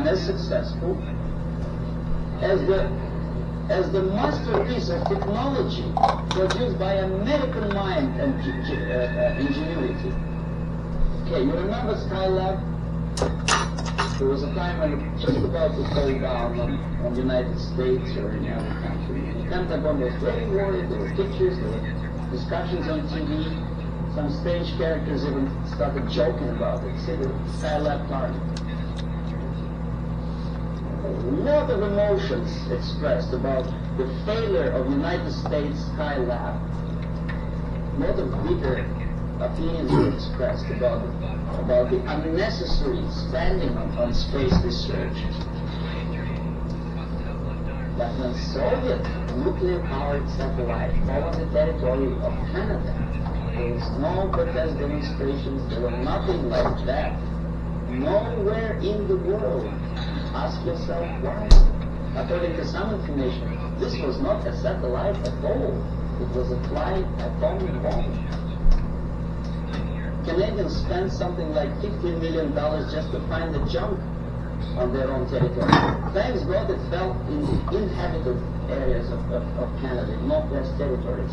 as successful as the masterpiece of technology produced by American mind and ingenuity. Okay, you remember Skylab? There was a time when it was just about to fall down on the United States or any other country. The Pentagon was very worried, there were pictures, there were discussions on TV. Some strange characters even started joking about it. Say the Skylab target. A lot of emotions expressed about the failure of United States Skylab. A lot of bitter opinions were expressed about the unnecessary spending on space research. But when Soviet nuclear-powered satellite fell on the territory of Canada, there was no protest demonstrations, there were nothing like that. Nowhere in the world. Ask yourself why. According to some information, this was not a satellite at all. It was a flying atomic bomb. Canadians spent something like $15 million just to find the junk on their own territory. Thanks God it fell in the inhabited areas of Canada, Northwest Territories,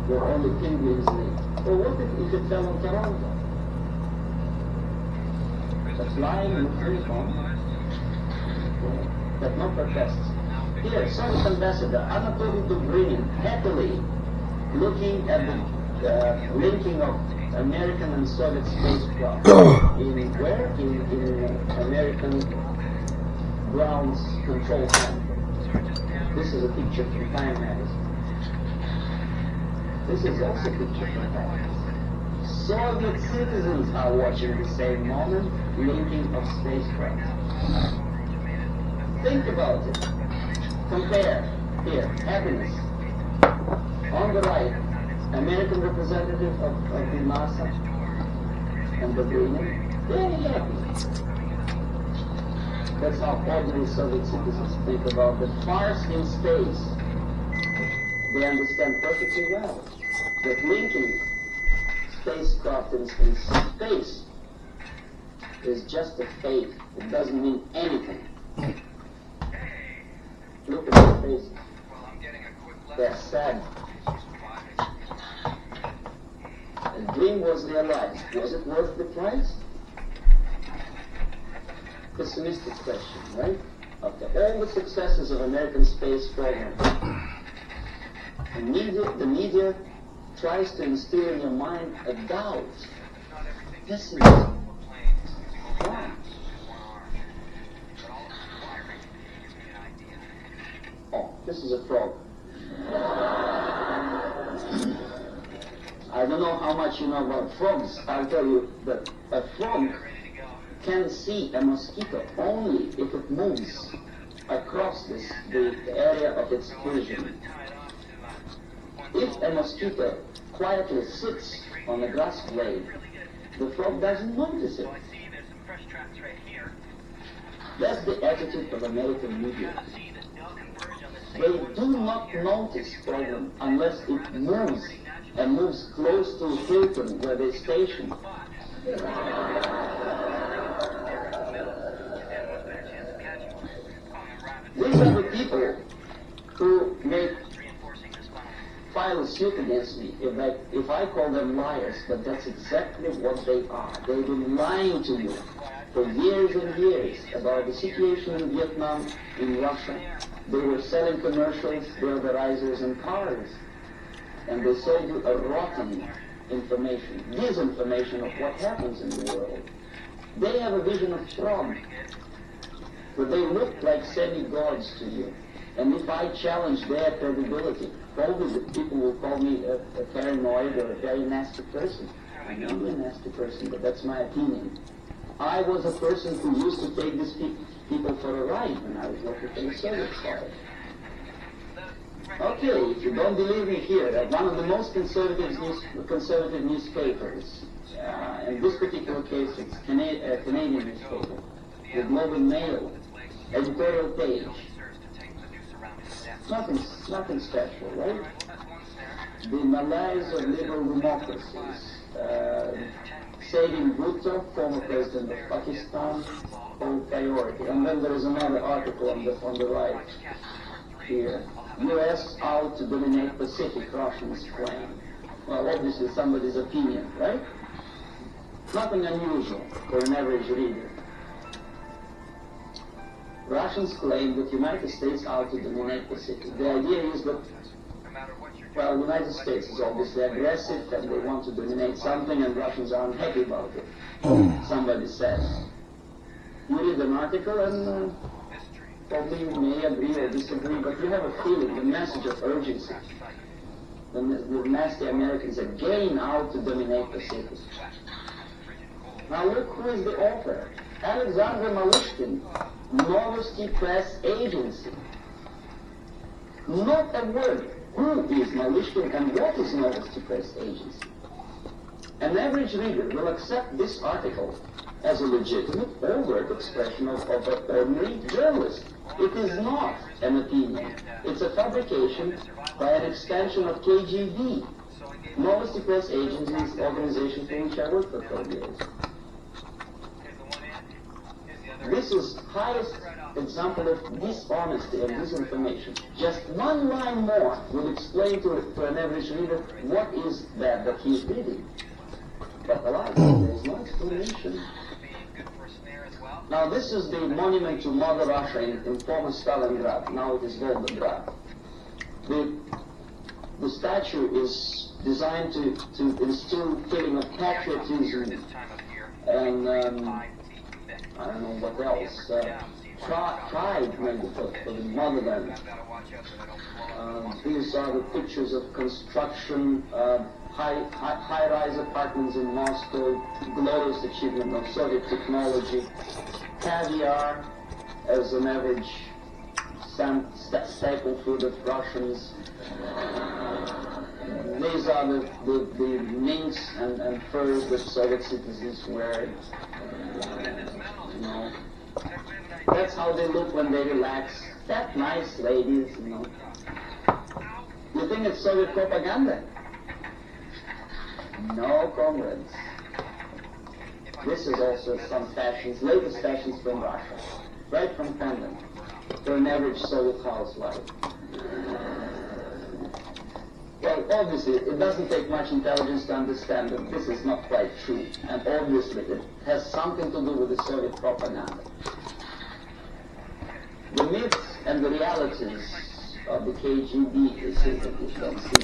where only penguins live. Or what if it fell on Toronto? A flying nuclear bomb? But no protests. Here, Soviet Ambassador Anatoly Dobrynin happily looking at the linking of American and Soviet spacecraft in where? In American ground control center. This is a picture from Time magazine. This is also a picture from Time magazine. Soviet citizens are watching the same moment, linking of spacecraft. Think about it. Compare. Here, happiness. On the right, American representative of the NASA and the Green. Very happy. That's how ordinary Soviet citizens think about the farce in space. They understand perfectly well that linking spacecraft in space is just a fake. It doesn't mean anything. Look at their faces. They're sad. The dream was realized. Was it worth the price? Pessimistic question, right? After all the successes of American space program, the media tries to instill in your mind a doubt. Pessimism. Why? Oh, this is a frog. I don't know how much you know about frogs. I'll tell you that a frog can see a mosquito only if it moves across the area of its vision. If a mosquito quietly sits on a grass blade, the frog doesn't notice it. That's the attitude of American media. They do not notice problem unless it moves, and moves close to Hilton where they station. These are the people who may file a suit against me if I call them liars, but that's exactly what they are. They've been lying to you for years and years about the situation in Vietnam, in Russia. They were selling commercials, bulldozers, and cars. And they sold you a rotten information, disinformation of what happens in the world. They have a vision of fraud, but they look like semi-gods to you. And if I challenge their credibility, probably the people will call me a paranoid or a very nasty person. I know I'm a nasty person, but that's my opinion. I was a person who used to take these people for a ride when I was working for the Soviet side. Okay, if you don't believe me here, that one of the most conservative newspapers, in this particular case it's a Canadian newspaper, the Globe and Mail, editorial page. Nothing special, right? The malaise of liberal democracies, saving Bhutto, former president of Pakistan, hold priority. And then there is another article on the right here. U.S. out to dominate Pacific, Russians claim. Well, obviously somebody's opinion, right? Nothing unusual for an average reader. Russians claim that United States out to dominate Pacific. The idea is that, well, the United States is obviously aggressive and they want to dominate something and Russians are unhappy about it. Somebody says. You read an article and probably you may agree or disagree, but you have a feeling, the message of urgency. The nasty Americans again out to dominate Pacific. Now look who is the author. Alexander Malishkin, Novosti Press Agency. Not a word. Who is Malishkin and what is Novosti Press Agency? An average reader will accept this article as a legitimate, overt expression of an ordinary journalist. It is not an opinion. It's a fabrication by an extension of KGB. Novosti Press Agency is the organization for which I worked for 12 years. This is highest example of dishonesty and disinformation. Just one line more will explain to an average reader what is that he is reading. But alas, there is no explanation. Now this is the monument to Mother Russia in former Stalingrad. Now it is Volgograd. The statue is designed to instill a feeling of patriotism and I don't know what else. Pride maybe for the motherland. These are the pictures of construction, high-rise apartments in Moscow, glorious achievement of Soviet technology, caviar as an average staple food of Russians. These are the minks and furs that Soviet citizens wear. You know, that's how they look when they relax. That nice ladies, you know. You think it's Soviet propaganda? No, comrades. This is also some fashions, latest fashions from Russia, right from Finland, for an average Soviet housewife. Well, obviously, it doesn't take much intelligence to understand that this is not quite true, and obviously it has something to do with the Soviet propaganda. The myths and the realities of the KGB is that you don't see.